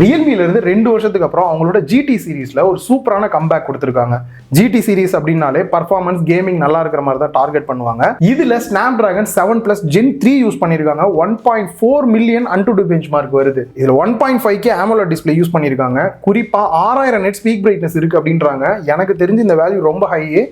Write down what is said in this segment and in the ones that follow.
ரியல்மில இருந்து 2 வருஷத்துக்கு அப்புறம் அவங்களோட GT சீரிஸ்ல ஒரு சூப்பரான கம்பேக் கொடுத்திருக்காங்க. GT சீரிஸ் அப்படின்னாலே பர்ஃபார்மன்ஸ் கேமிங் நல்லா இருக்கிற மாதிரி தான் டார்கெட் பண்ணுவாங்க. இதுல Snapdragon 7 Plus Gen 3 யூஸ் பண்ணிருக்காங்க. 1.4 மில்லியன் Antutu பெஞ்ச்மார்க் வருது. இதுல 1.5K AMOLED டிஸ்ப்ளே யூஸ் பண்ணிருக்காங்க. குறிப்பா 6000 நெட் ஸ்பீக் பிரைட்னஸ் இருக்கு அப்படின்றாங்க. எனக்கு தெரிஞ்சு இந்த வேல்யூ ரொம்ப ஹை.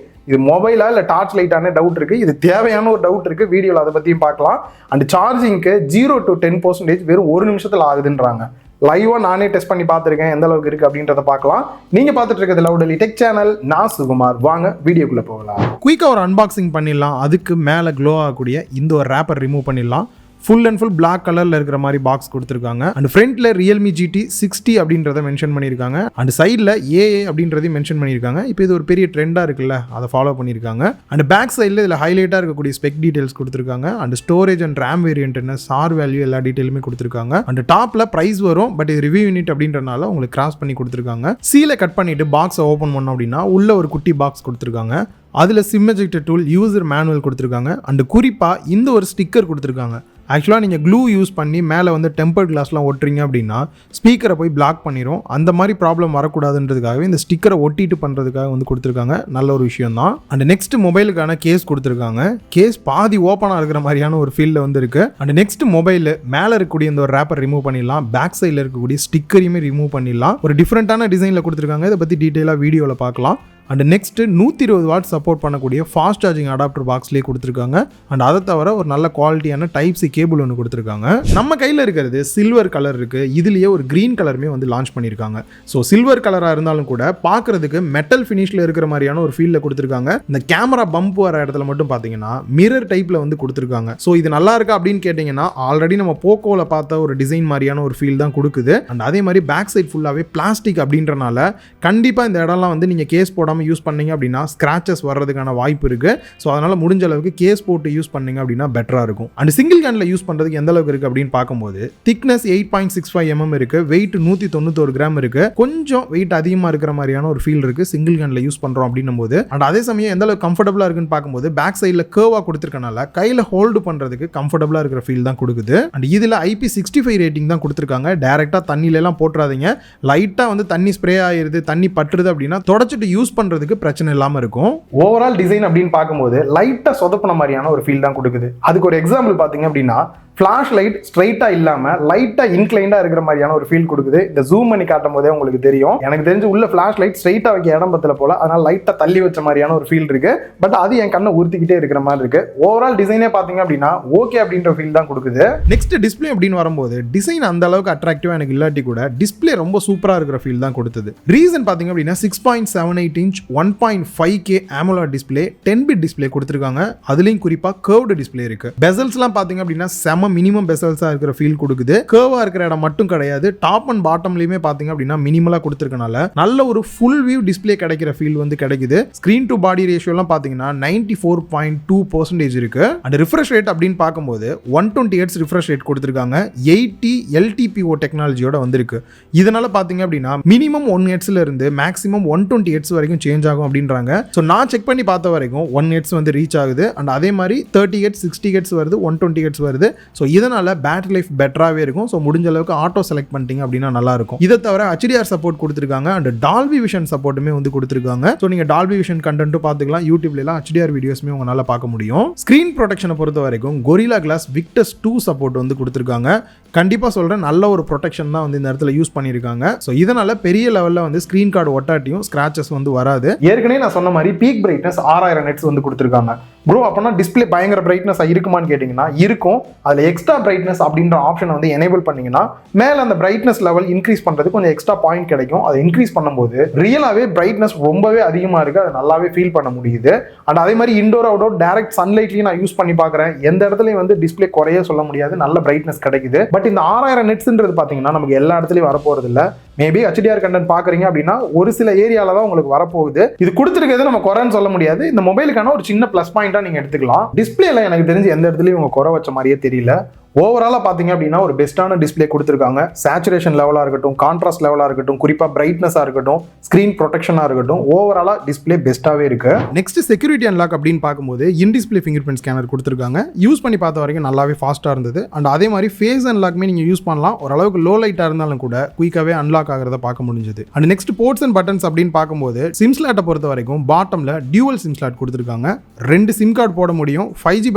இது மொபைலா இல்ல டார்ச் லைட்டான டவுட் இருக்கு. இது தேவையான ஒரு டவுட் இருக்கு. வீடியோல அதை பத்தியும் பார்க்கலாம். அண்ட் சார்ஜிங்க்கு 0 to 10% வெறும் 1 நிமிஷத்துல ஆகுதுன்றாங்க. லைவா நானே டெஸ்ட் பண்ணி பார்த்துருக்கேன், எந்த அளவுக்கு இருக்கு அப்படின்றத பார்க்கலாம். நீங்க பார்த்துட்டு இருக்கிறது லவுடலி டெக் சேனல். நான் சுகுமார். வாங்க வீடியோக்குள்ள போகலாம். குயிக்கா ஒரு அன்பாக்சிங் பண்ணிடலாம். அதுக்கு மேல க்ளோ ஆகக்கூடிய இந்த ஒரு ரேப்பர் ரிமூவ் பண்ணிடலாம். ஃபுல் அண்ட் ஃபுல் பிளாக் கலர்ல இருக்கிற மாதிரி பாக்ஸ் கொடுத்துருக்காங்க. அண்ட் ஃப்ரண்ட்ல Realme GT 60 அப்படின்றத மென்ஷன் பண்ணியிருக்காங்க. அண்ட் சைடில் AA அப்படின்றதையும் மென்ஷன் பண்ணியிருக்காங்க. இப்போ இது ஒரு பெரிய ட்ரெண்டா இருக்குல்ல, அதை ஃபாலோ பண்ணியிருக்காங்க. அண்ட் பேக் சைடில் இதில் ஹைலைட்டாக இருக்கக்கூடிய ஸ்பெக் டீடைல்ஸ் கொடுத்துருக்காங்க. And storage and RAM variant என்ன, SAR வேல்யூ எல்லா டீட்டெயிலுமே கொடுத்துருக்காங்க. அண்ட் டாப்ல பிரைஸ் வரும், பட் இது ரிவ்யூ யூனிட் அப்படின்றனால உங்களுக்கு கிராஸ் பண்ணி கொடுத்துருக்காங்க. சீலை கட் பண்ணிட்டு பாக்ஸை ஓப்பன் பண்ணோம் அப்படின்னா உள்ள ஒரு குட்டி பாக்ஸ் கொடுத்துருக்காங்க. அதில் sim ejector tool, user manual கொடுத்துருக்காங்க. அண்ட் குறிப்பாக இந்த ஒரு ஸ்டிக்கர் கொடுத்துருக்காங்க. ஆக்சுவலாக நீங்கள் க்ளூ யூஸ் பண்ணி மேலே வந்து டெம்பர் கிளாஸ்லாம் ஒட்டுறீங்க அப்படின்னா ஸ்பீக்கரை போய் பிளாக் பண்ணிடும். அந்த மாதிரி ப்ராப்ளம் வரக்கூடாதுன்றதுக்காகவே இந்த ஸ்டிக்கரை ஒட்டிட்டு பண்ணுறதுக்காக வந்து கொடுத்துருக்காங்க. நல்ல ஒரு விஷயம் தான். அண்ட் நெக்ஸ்ட் மொபைலுக்கான கேஸ் கொடுத்துருக்காங்க. கேஸ் பாதி ஓப்பனாக இருக்கிற மாதிரியான ஒரு ஃபீல்டில் வந்து இருக்கு. அண்ட் நெக்ஸ்ட் மொபைல் மேலே இருக்கக்கூடிய இந்த ஒரு ரேப்பர் ரிமூவ் பண்ணிடலாம். பேக் சைடில் இருக்கக்கூடிய ஸ்டிக்கரையுமே ரிமூவ் பண்ணிடலாம். ஒரு டிஃப்ரெண்ட்டான டிசைனில் கொடுத்துருக்காங்க. இதை பற்றி டீட்டெயிலாக வீடியோவில் பார்க்கலாம். அண்ட் நெக்ஸ்ட் 120 வாட் சப்போர்ட் பண்ணக்கூடிய ஃபாஸ்ட் சார்ஜிங் அடாப்டர் பாக்ஸ்லேயே கொடுத்துருக்காங்க. அண்ட் அதை தவிர ஒரு நல்ல குவாலிட்டியான டைப் சி கேபிள் ஒன்று கொடுத்துருக்காங்க. நம்ம கையில் இருக்கிறது சில்வர் கலர் இருக்கு. இதுலேயே ஒரு கிரீன் கலருமே வந்து லான்ச் பண்ணியிருக்காங்க. ஸோ சில்வர் கலராக இருந்தாலும் கூட பார்க்கறதுக்கு மெட்டல் ஃபினிஷில் இருக்கிற மாதிரியான ஒரு ஃபீல்டில் கொடுத்துருக்காங்க. இந்த கேமரா பம்ப் வர இடத்துல மட்டும் பார்த்தீங்கன்னா மிரர் டைப்பில் வந்து கொடுத்துருக்காங்க. ஸோ இது நல்லா இருக்கா அப்படின்னு கேட்டிங்கன்னா ஆல்ரெடி நம்ம போக்கோவில் பார்த்த ஒரு டிசைன் மாதிரியான ஒரு ஃபீல் தான் கொடுக்குது. அண்ட் அதே மாதிரி பேக் சைட் ஃபுல்லாகவே பிளாஸ்டிக் அப்படின்றனால கண்டிப்பாக இந்த இடம்லாம் வந்து நீங்கள் கேஸ் போடாமல் யூஸ் பண்ணீங்க அப்படின்னா ஸ்கிராச்சஸ் வர்றதுக்கான வாய்ப்பு இருக்கு. ஸோ அதனால முடிஞ்ச அளவுக்கு கேஸ் போட்டு யூஸ் பண்ணீங்க அப்படின்னா பெட்டரா இருக்கும். அண்ட் சிங்கிள் ஹேண்ட்ல யூஸ் பண்றதுக்கு எந்த அளவுக்கு இருக்கு அப்படின்னு பார்க்கும்போது திக்னஸ் 8.65 mm இருக்கு. வெயிட் 191 கிராம் இருக்கு. கொஞ்சம் வெயிட் அதிகமா இருக்கிற மாதிரியான ஒரு ஃபீல் இருக்கு சிங்கிள் ஹேண்ட்ல யூஸ் பண்றோம் அப்படின்னும் போது. அண்ட் அதே சமயம் எந்த அளவுக்கு கம்ஃபர்டபுளா இருக்குன்னு பார்க்கும்போது பேக் சைட்ல கர்வா கொடுத்திருக்கனால கையில ஹோல்டு பண்றதுக்கு கம்ஃபர்டபுளா இருக்கிற ஃபீல் தான் கொடுக்குது. அண்ட் இதுல IP65 ரேட்டிங் தான் கொடுத்திருக்காங்க. டைரக்டா தண்ணியில எல்லாம் போட்டுறாதீங்க. லைட்டா வந்து தண்ணி ஸ்ப்ரே ஆயிருது, தண்ணி பட்டுருது அப்படின்னா தொடச்சிட்டு யூஸ் பண்றதுக்கு பிரச்சனை இல்லாம இருக்கும். ஓவரால் டிசைன் அப்படின்னு பார்க்கும்போது லைட்டா சொதப்புன மாதிரியான ஒரு ஃபீல் தான் கொடுக்குது. அதுக்கு ஒரு எக்ஸாம்பிள் பாத்தீங்க அப்படின்னா ஃபிளாஷ் லைட் ஸ்ட்ரைட்டா இல்லாம லைட்டா இன்க்ளைண்டா இருக்கிற மாதிரியான ஒரு ஃபீல் கொடுக்குது. இந்த ஜூம் பண்ணி காட்டும் போதே உங்களுக்கு தெரியும். எனக்கு தெரிஞ்சு உள்ள ஃபிளாஷ் லைட் ஸ்ட்ரைட்டா வைக்க இடம் பத்தல போல, அதனால லைட்டா தள்ளி வச்ச மாதிரியான ஒரு ஃபீல் இருக்கு. பட் அது என் கண்ணை உறுத்திக்கிட்டே இருக்கிற மாதிரி இருக்கு. ஓவரால் டிசைனே பாத்தீங்க அப்படின்னா ஓகே அப்படின்ற ஃபீல் தான் கொடுக்குது. நெக்ஸ்ட் டிஸ்பிளே அப்படின்னு வரும்போது டிசைன் அந்த அளவுக்கு அட்ராக்டிவா எனக்கு இல்லாட்டி கூட டிஸ்பிளே ரொம்ப சூப்பரா இருக்கிற ஃபீல் தான் கொடுத்தது. ரீசன் பாத்தீங்க அப்படின்னா 6.78 inch 1.5K AMOLED display 10-bit display கொடுத்திருக்காங்க. அதுலயும் குறிப்பா கர்வ்டு டிஸ்பிளே இருக்கு. பெசல்ஸ்லாம் பாத்தீங்க அப்படின்னா மினிமம் பெசல்ஸா இருக்கிற ஃபீல் கொடுக்குது. கர்வா இருக்கிற இடம் மட்டும் கிடையாது, டாப் அண்ட் பாட்டம்லயுமே பாத்தீங்க அப்படின்னா மினிமலா கொடுத்திருக்கனால நல்ல ஒரு ஃபுல் வியூ டிஸ்பிளே கிடைக்கிற ஃபீல் வந்து கிடைக்குது. ஸ்கிரீன் டு பாடி ரேஷியோ எல்லாம் பாத்தீங்கன்னா 94.2% இருக்கு. அண்ட் ரிஃப்ரெஷ் ரேட் அப்படின்னு பார்க்கும்போது 120 Hz ரிஃப்ரெஷ் ரேட் கொடுத்திருக்காங்க. 80 LTPO டெக்னாலஜியோட வந்திருக்கு. இதனால பாத்தீங்க அப்படின்னா மினிமம் 1 Hzல இருந்து மேக்ஸிமம் 120 Hz வரைக்கும் சேஞ்ச் ஆகும் அப்படின்றாங்க. ஸோ நான் செக் பண்ணி பார்த்த வரைக்கும் 1 Hz வந்து ரீச் ஆகுது. அண்ட் அதே மாதிரி 30 Hz 60 Hz வருது, 120 Hz வருது. ஸோ இதனால பேட்டரி லைஃப் பெட்டராகவே இருக்கும். ஸோ முடிஞ்ச அளவுக்கு ஆட்டோ செலக்ட் பண்ணிட்டீங்க அப்படின்னா நல்லா இருக்கும். இதை தவிர HDR சப்போர்ட் கொடுத்துருக்காங்க. அண்ட் டால்பி விஷன் சப்போர்ட்டுமே வந்து கொடுத்துருக்காங்க. ஸோ நீங்க டால்பி விஷன் கண்டென்ட்டும் பார்த்துக்கலாம். யூடியூப்ல எல்லாம் HDR வீடியோஸ்மே உங்களால பார்க்க முடியும். ஸ்கிரீன் ப்ரொடெக்ஷனை பொறுத்த வரைக்கும் Gorilla Glass Victus 2 சப்போர்ட் வந்து கொடுத்துருக்காங்க. கண்டிப்பா சொல்றேன், நல்ல ஒரு ப்ரொடெக்ஷன் தான் வந்து இந்த இடத்துல யூஸ் பண்ணியிருக்காங்க. ஸோ இதனால பெரிய லெவலில் வந்து ஸ்கிரீன் கார்டு ஒட்டாட்டியும் ஸ்கிராச்சஸ் வந்து வராது. ஏற்கனவே நான் சொன்ன மாதிரி பீக் பிரைட்னஸ் 6000 நெட்ஸ் வந்து கொடுத்துருக்காங்க. ப்ரோ அப்போனா டிஸ்பிளே பயங்கர பிரைட்னஸ் இருக்குமான்னு கேட்டிங்கன்னா இருக்கும். அதில் எக்ஸ்ட்ரா பிரைட்னஸ் அப்படின்ற ஆப்ஷனை வந்து எனேபிள் பண்ணிங்கன்னா மேலே அந்த பிரைட்னஸ் லெவல் இன்க்ரீஸ் பண்ணுறதுக்கு கொஞ்சம் எக்ஸ்ட்ரா பாயிண்ட் கிடைக்கும். அதை இன்க்ரீஸ் பண்ணும்போது ரியலாகவே பிரைட்னஸ் ரொம்பவே அதிகமாக இருக்குது. அதை நல்லாவே ஃபீல் பண்ண முடியுது. அண்ட் அதே மாதிரி இண்டோர் அவுட்டோர் டைரக்ட் சன்லைட்லையும் நான் யூஸ் பண்ணி பார்க்குறேன். எந்த இடத்துலையும் வந்து டிஸ்பிளே குறைய சொல்ல முடியாது, நல்ல பிரைட்னஸ் கிடைக்குது. பட் இந்த 6000 நெட்ஸ்ன்றது பார்த்தீங்கன்னா நமக்கு எல்லா இடத்துலையும் வரப்போகிறது இல்லை. மேபி HDR கண்டென்ட் பார்க்குறீங்க அப்படின்னா ஒரு சில ஏரியால தான் உங்களுக்கு வரப்போகுது. இது கொடுத்துருக்கிறது நம்ம குறைன்னு சொல்ல முடியாது. இந்த மொபைலுக்கான ஒரு சின்ன ப்ளஸ் பாயிண்டா நீங்க எடுத்துக்கலாம். டிஸ்பிளேல எனக்கு தெரிஞ்சு எந்த இடத்துலையும் உங்க குறை வச்ச மாதிரியே தெரியல. ஓவராலா பாத்தீங்க அப்படின்னா ஒரு பெஸ்ட்டான டிஸ்பிளே கொடுத்துருக்காங்க. சேச்சுரேஷன் லெவலா இருக்கட்டும், கான்ட்ராஸ்ட் லெவலா இருக்கட்டும், குறிப்பா பிரைட்னஸா இருக்கட்டும், ஸ்கிரீன் ப்ரொடெக்ஷனா இருக்கட்டும், ஓவராலா டிஸ்பிளே பெஸ்ட்டாவே இருக்கு. நெக்ஸ்ட் செக்யூரிட்டி அன்லாக் அப்படின்னு பார்க்கும்போது in display finger print scanner கொடுத்துருக்காங்க. யூஸ் பண்ணி பார்த்த வரைக்கும் நல்லாவே ஃபாஸ்டா இருந்தது. அண்ட் அதே மாதிரி ஃபேஸ் அன்லாக்மே நீங்க யூஸ் பண்ணலாம். ஓரளவுக்கு லோ லைட்டா இருந்தாலும் கூட குயிக்காவே அன்லாக் ஆகிறத பார்க்க முடிஞ்சது. And next ports and buttons அப்படின்னு பார்க்கும்போது சிம் ஸ்லாட்டை பொறுத்த வரைக்கும் பாட்டம்ல டியூவல் சிம் ஸ்லாட் கொடுத்துருக்காங்க. 2 சிம் கார்டு போட முடியும். 5G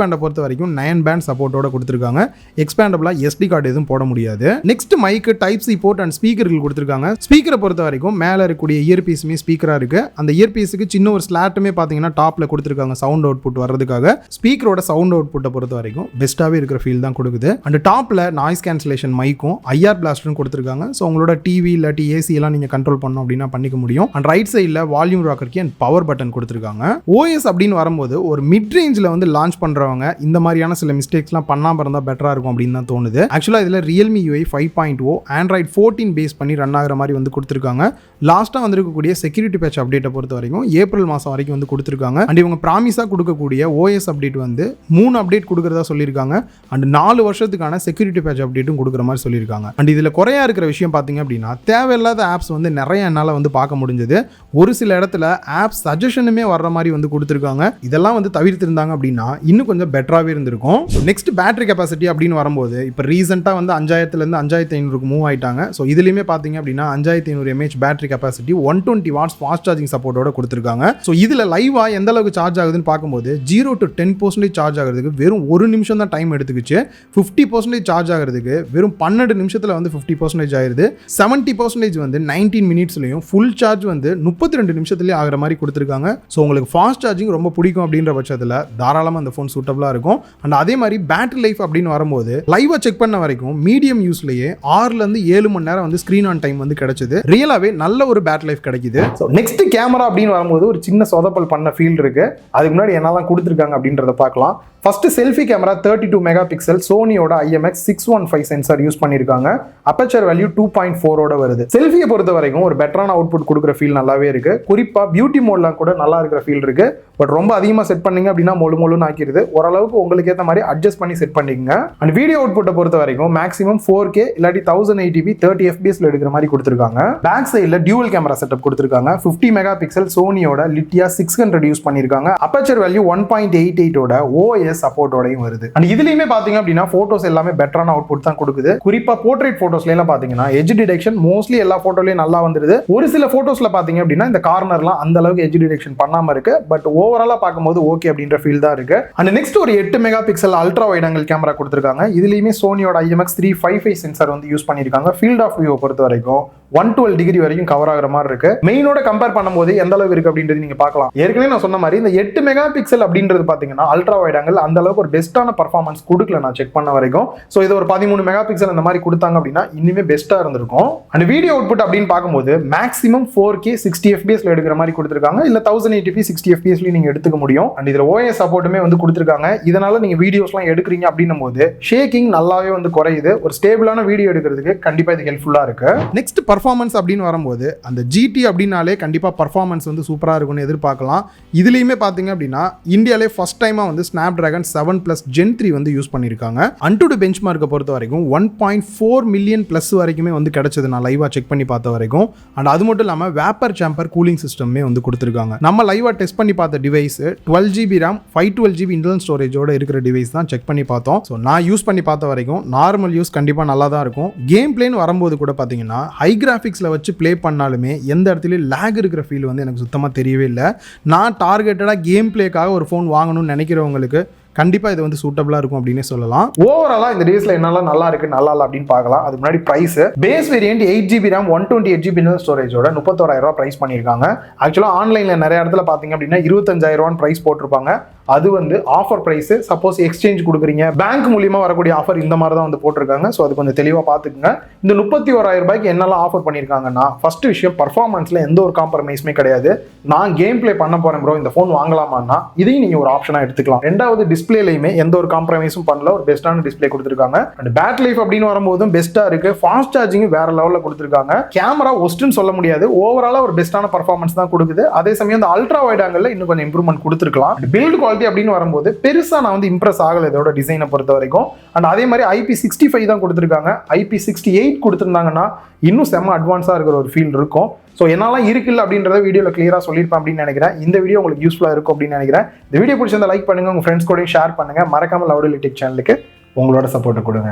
பேண்டை பொறுத்த வரைக்கும் 9 பேண்ட் சப்போர்ட்டோட கொடுத்துருக்காங்க. எக்ஸ்பேண்டபிளா SD கார்டு எதுவும் போட முடியாது. Next mike, type C port and ஸ்பீக்கர்கள் கொடுத்துருக்காங்க. ஸ்பீக்கரை பொறுத்த வரைக்கும் மேல இருக்கக்கூடிய இயர் பீஸுமே ஸ்பீக்கரா இருக்கு. அந்த இயர் பீஸுக்கு சின்ன ஒரு ஸ்லாட்டுமே பாத்தீங்கன்னா டாப்ல கொடுத்துருக்காங்க சவுண்ட் அவுட்புட் வர்றதுக்காக. ஸ்பீக்கரோட சவுண்ட் அவுட்புட்டை பொறுத்த வரைக்கும் பெஸ்ட்டாவே இருக்கிற ஃபீல் தான் கொடுக்குது. அண்ட் டாப்ல நாய்ஸ் கேன்சலேஷன் மைக்கும் IR பிளாஸ்டரும் கொடுத்துருக்காங்க. ஸோ உங்களோட டிவி இல்லாட்டி ஏசி எல்லாம் நீங்க கண்ட்ரோல் பண்ணணும் அப்படின்னா பண்ணிக்க முடியும். அண்ட் ரைட் சைடில் volume rocker key and power button கொடுத்துருக்காங்க. OS அப்படின்னு வரும்போது ஒரு மிட் ரேஞ்சில் வந்து லான்ச் பண்றவங்க இந்த மாதிரியான சில மிஸ்டேக்ஸ்லாம் பண்ணாம இருந்தால் பெட்டரா இருக்கும் அப்படின்னு தான் தோணுது. ஆக்சுவலாக இதில் Realme UI 5.0 Android 14 பேஸ் பண்ணி ரன் ஆகிற மாதிரி வந்து கொடுத்துருக்காங்க. லாஸ்ட்டாக வந்திருக்கக்கூடிய செக்யூரிட்டி பேட்ச் அப்டேட்டை பொறுத்த வரைக்கும் ஏப்ரல் மாதம் வரைக்கும் வந்து கொடுத்துருக்காங்க. அண்ட் இவங்க ப்ராமிஸாக கொடுக்கக்கூடிய OS அப்டேட் வந்து 3 அப்டேட் கொடுக்குறதா சொல்லியிருக்காங்க. அண்ட் 4 வருஷத்துக்கான செக்யூரிட்டி பேட்ச் அப்டேட்டும் கொடுக்குற மாதிரி சொல்லியிருக்காங்க. அண்ட் இதில் குறையா இருக்கிற விஷயம் பார்த்தீங்க அப்படின்னா தேவையில்லாத ஆப்ஸ் வந்து நிறைய என்னால் வந்து பார்க்க முடிஞ்சது. ஒரு சில இடத்துல ஆப் சஜஷனுமே வர்ற மாதிரி வந்து கொடுத்துருக்காங்க. இதெல்லாம் வந்து தவிர்த்திருந்தாங்க அப்படின்னா இன்னும் கொஞ்சம் பெட்டராகவே இருந்திருக்கும். நெக்ஸ்ட் பேட்டரி கெப்பாசிட்டி அப்படின்னு வரும்போது இப்போ ரீசெண்டாக வந்து 5000லேருந்து 5500க்கு மூவ் ஆயிட்டாங்க. ஸோ இதுலையுமே பார்த்தீங்க அப்படின்னா 5500 mAh battery capacity 120 watts fast charging சப்போர்ட்டோட கொடுத்துருக்காங்க. ஸோ இதில் லைவா எந்த அளவுக்கு சார்ஜ் ஆகுதுன்னு பார்க்கும்போது 0 to 10% சார்ஜ் ஆகிறதுக்கு வெறும் 1 நிமிஷம் தான் டைம் எடுத்துக்கிச்சு. 50% சார்ஜ் ஆகிறதுக்கு வெறும் 12 நிமிஷத்தில் வந்து 50% ஆயிருது. 70% வந்து 19 மினிட்ஸ்லையும் ஃபுல் சார்ஜ் வந்து 32 நிமிஷத்துலேயே ஆகிற மாதிரி கொடுத்துருக்காங்க. ஸோ உங்களுக்கு ஃபாஸ்ட் சார்ஜிங் ரொம்ப பிடிக்கும் அப்படின்ற பட்சத்தில் தாராளமாக அந்த ஃபோன் சூட்டபிளாக இருக்கும். அண்ட் அதே மாதிரி பேட்டரி லைஃப் அப்படின்னு வரும்போது லைவா செக் பண்ண வரைக்கும் மீடியம் யூஸ்லேயே 6லேருந்து 7 மணி நேரம் வந்து ஸ்க்ரீன் ஆன் டைம் வந்து கிடைச்சது. ரியலாகவே நல்ல ஒரு பேட்டரி லைஃப் கிடைக்குது. ஸோ நெக்ஸ்ட் கேமரா அப்படின்னு வரும்போது ஒரு சின்ன சொதப்பல் பண்ண ஃபீல் இருக்கு. அதுக்கு முன்னாடி என்னெல்லாம் கொடுத்துருக்காங்க அப்படின்றத பார்க்கலாம். First selfie camera 32 mega pixel சோனியோட IMX615 சென்சார் யூஸ் பண்ணியிருக்காங்க. அப்பச்சர் வேல்யூ 2.4 வருது. செல்ஃபியை பொறுத்த வரைக்கும் ஒரு பெட்டரான அவுட்புட் கொடுக்குற ஃபீல் நல்லாவே இருக்கு. குறிப்பா பியூட்டி மோட்லாம் கூட நல்லா இருக்கிற ஃபீல் இருக்கு. பட் ரொம்ப அதிகமாக செட் பண்ணீங்க அப்படின்னா மொழுன்னு ஆக்கிடுது. ஓரளவுக்கு உங்களுக்கு ஏற்ற மாதிரி அட்ஜஸ்ட் பண்ணி செட் பண்ணிக்கங்க. அண்ட் வீடியோ அவுட்புட்டை பொறுத்த வரைக்கும் மேக்ஸிமம் 4K இல்லாட்டி 1080p 30 fps எடுக்கிற மாதிரி கொடுத்துருக்காங்க. பேக் சைடில் டியூவல் கேமரா செட்டப் கொடுத்துருக்காங்க. 50 மெகா பிக்சல் சோனியோட லிட்டியா 600 யூஸ் பண்ணியிருக்காங்க. அப்பச்சர் வேல்யூ 1.88 OS சப்போர்ட்டோடையும் வருது. அண்ட் இதுலயுமே பாத்தீங்க அப்படின்னா போட்டோஸ் எல்லாமே பெட்டரான அவுட்புட் தான் கொடுக்குது. குறிப்பா போர்ட்ரேட் போட்டோஸ்ல எல்லாம் பாத்தீங்கன்னா எட்ஜ் டிடெக்ஷன் மோஸ்ட்லி எல்லா போட்டோலயும் நல்லா வந்துருது. ஒரு சில போட்டோஸ்ல பாத்தீங்க அப்படின்னா இந்த கார்னர்லாம் அந்த அளவுக்கு எட்ஜ் டிடெக்ஷன் பண்ணாம இருக்கு. பட் ஓவராலா பார்க்கும்போது ஓகே அப்படின்ற ஃபீல் தான் இருக்கு. அண்ட் நெக்ஸ்ட் ஒரு 8 mega pixel ultra wide angle camera கொடுத்துருக்காங்க. இதுலயுமே சோனியோட IMX355 சென்சார் வந்து யூஸ் பண்ணிருக்காங்க. ஃபீல்ட் ஆஃப் வியூ பொறுத்த வரைக்கும் 112 டிகிரி வரைக்கும் கவர் ஆகிற மாதிரி இருக்கு. மெயினோட கம்பேர் பண்ணும்போது எந்த அளவுக்கு இருக்கு அப்படின்றது நீங்க பார்க்கலாம். ஏற்கனவே நான் சொன்ன மாதிரி இந்த 8 மெகா பிக்சல் அப்படின்றது பாத்தீங்கன்னா அல்ட்ரா வைட் ஆங்கிள் அந்த அளவுக்கு ஒரு பெஸ்ட்டான பர்ஃபார்மன்ஸ் கொடுக்கல நான் செக் பண்ண வரைக்கும். ஸோ இது ஒரு 13 மெகா பிக்சல் அந்த மாதிரி கொடுத்தாங்க அப்படின்னா இன்னுமே பெஸ்ட்டா இருந்திருக்கும். அண்ட் வீடியோ அவுட்புட் அப்படின்னு பார்க்கும்போது மேக்ஸிமம் 4K 60 fps எடுக்கிற மாதிரி கொடுத்துருக்காங்க. இல்ல 1080p 60 fps நீங்க எடுத்துக்க முடியும். அண்ட் இதுல OS சப்போர்ட்டுமே வந்து கொடுத்துருக்காங்க. இதனால நீங்க வீடியோஸ்லாம் எடுக்கிறீங்க அப்படின்னும் போது ஷேக்கிங் நல்லாவே வந்து குறையுது. ஒரு ஸ்டேபிளான வீடியோ எடுக்கிறதுக்கு கண்டிப்பா இது ஹெல்ப்ஃபுல்லா இருக்கு. நெக்ஸ்ட் பர்ஃபார்மன்ஸ் அப்படின்னு வரும்போது அந்த GT அப்படின்னாலே கண்டிப்பா பர்ஃபார்மன்ஸ் வந்து சூப்பரா இருக்கும்னு எதிர்பார்க்கலாம். இதுலயுமே பாத்தீங்க அப்படின்னா இந்தியாவிலே ஃபர்ஸ்ட் டைமா வந்து Snapdragon 7+ Gen 3 வந்து யூஸ் பண்ணிருக்காங்க. அன்டுடு பெஞ்ச்மார்க்கை பொறுத்த வரைக்கும் 1.4 மில்லியன் பிளஸ் வரைக்குமே வந்து கிடைச்சது நான் லைவா செக் பண்ணி பார்த்த வரைக்கும். அண்ட் அது மட்டும் இல்லாம வேப்பர் சாம்பர் கூலிங் சிஸ்டமே வந்து கொடுத்துருக்காங்க. நம்ம லைவா டெஸ்ட் பண்ணி பார்த்த device 12GB RAM 512GB internal ஸ்டோரேஜோட இருக்கிற டிவைஸ் தான் செக் பண்ணி பார்த்தோம். ஸோ நான் யூஸ் பண்ணி பார்த்த வரைக்கும் நார்மல் யூஸ் கண்டிப்பா நல்லா தான் இருக்கும். கேம் பிளேன்னு வரும்போது கூட பாத்தீங்கன்னா ஹை கிராஃபிக்ஸ்ல வச்சு ப்ளே பண்ணாலுமே எந்த இடத்துலயும் லேக் இருக்கிற ஃபீல் வந்து எனக்கு சுத்தமாக தெரியவே இல்லை. நான் டார்கெட்டடாக கேம் பிளேக்காக ஒரு ஃபோன் வாங்கணும்னு நினைக்கிறவங்களுக்கு கண்டிப்பாக இது வந்து சூட்டபிளாக இருக்கும் அப்படின்னு சொல்லலாம். ஓவராலாக இந்த டேஸில் என்னெல்லாம் நல்லா இருக்கு நல்லா இல்லை அப்படின்னு பார்க்கலாம். அதுக்கு முன்னாடி price base variant 8GB RAM 128GB internal ஸ்டோரேஜோட 31,000 ப்ரைஸ் பண்ணியிருக்காங்க. ஆக்சுவலாக ஆன்லைனில் நிறைய இடத்துல பார்த்தீங்க அப்படின்னா 25,000 ப்ரைஸ் போட்டிருப்பாங்க. அது வந்து ஆஃபர் பிரைஸ். சப்போஸ் எக்ஸ்சேஞ்ச் கொடுக்குறீங்க பேங்க் மூலியமா வரக்கூடிய ஆஃபர் இந்த மாதிரி தான் வந்து போட்டிருக்காங்க. ஸோ அது கொஞ்சம் தெளிவாக பார்த்துக்குங்க. இந்த 31,000 ரூபாய்க்கு என்னெல்லாம் ஆஃபர் பண்ணியிருக்காங்கன்னா ஃபர்ஸ்ட் விஷயம் பர்ஃபார்மன்ஸ்ல எந்த ஒரு காம்ப்ரமைஸுமே கிடையாது. நான் கேம் பிளே பண்ண போறேன் ப்ரோ இந்த ஃபோன் வாங்கலாமான்னா இதையும் நீங்க ஒரு ஆப்ஷனா எடுத்துக்கலாம். ரெண்டாவது டிஸ்பிளேலையுமே எந்த ஒரு காம்ப்ரமைஸும் பண்ணல. ஒரு பெஸ்ட்டான டிஸ்பிளே கொடுத்துருக்காங்க. அண்ட் பேட்டரி லைஃப் அப்படின்னு வரும்போதும் பெஸ்ட்டா இருக்கு. ஃபாஸ்ட் சார்ஜிங் வேற லெவலில் கொடுத்துருக்காங்க. கேமரா ஒஸ்ட்னு சொல்ல முடியாது. ஓவராலா ஒரு பெஸ்ட்டான பர்ஃபார்மன்ஸ் தான் கொடுக்குது. அதே சமயம் இந்த அல்ட்ரா வைட் ஆங்கிள் இன்னும் கொஞ்சம் இம்ப்ரூவ்மெண்ட் கொடுத்துருக்கலாம். பில்ட் குவாலிட்டி குவாலிட்டி அப்படின்னு வரும்போது பெருசாக நான் வந்து இம்ப்ரெஸ் ஆகலை இதோட டிசைனை பொறுத்த வரைக்கும். அண்ட் அதே மாதிரி IP65 தான் கொடுத்துருக்காங்க. IP68 கொடுத்துருந்தாங்கன்னா இன்னும் செம்ம அட்வான்ஸாக இருக்கிற ஒரு ஃபீல் இருக்கும். ஸோ என்னெல்லாம் இருக்குல்ல அப்படின்றத வீடியோவில் கிளியராக சொல்லியிருப்பேன் அப்படின்னு நினைக்கிறேன். இந்த வீடியோ உங்களுக்கு யூஸ்ஃபுல்லாக இருக்கும் அப்படின்னு நினைக்கிறேன். இந்த வீடியோ பிடிச்சிருந்தா லைக் பண்ணுங்கள், உங்கள் ஃப்ரெண்ட்ஸ் கூட ஷேர் பண்ணுங்கள். மறக்காமல் லவுடலி டெக் சேனலுக்கு உங்களோட சப்போர்ட்டை கொடுங்க.